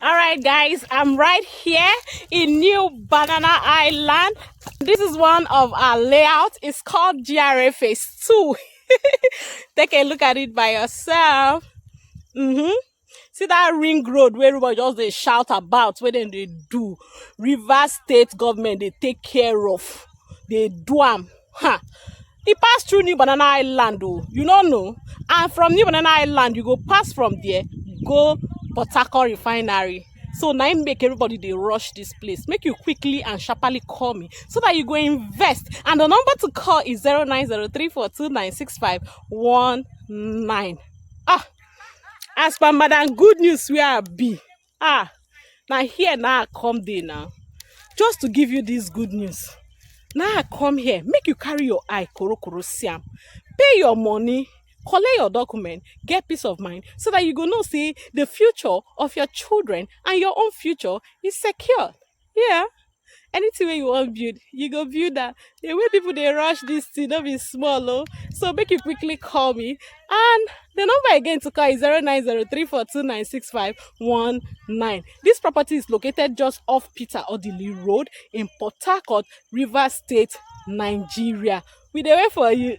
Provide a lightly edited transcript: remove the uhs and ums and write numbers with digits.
All right, guys, I'm right here in New Banana Island. This is one of our layouts. It's called GRA Phase 2. Take a look at it by yourself. See that ring road where everybody just they shout about where then they do. River State government they take care of. They do them. Huh. It pass through New Banana Island though. You don't know. And from New Banana Island, you go pass from there, go Port-Harcourt Refinery. So now make everybody they rush this place. Make you quickly and sharply call me so that you go invest. And the number to call is 090342965119. As per Madam Good News where I be. Now here now I come there now. Just to give you this good news. Now I come here, make you carry your eye, koro siam. Pay your money, collect your document, get peace of mind, so that you go know say the future of your children and your own future is secure. Yeah. Anything where you want build, you go build that. The way people they rush this thing, don't be small, oh. So make you quickly call me. And the number again to call is 090342965119. This property is located just off Odili Road in Port-Harcourt, River State, Nigeria. We dey wait for you.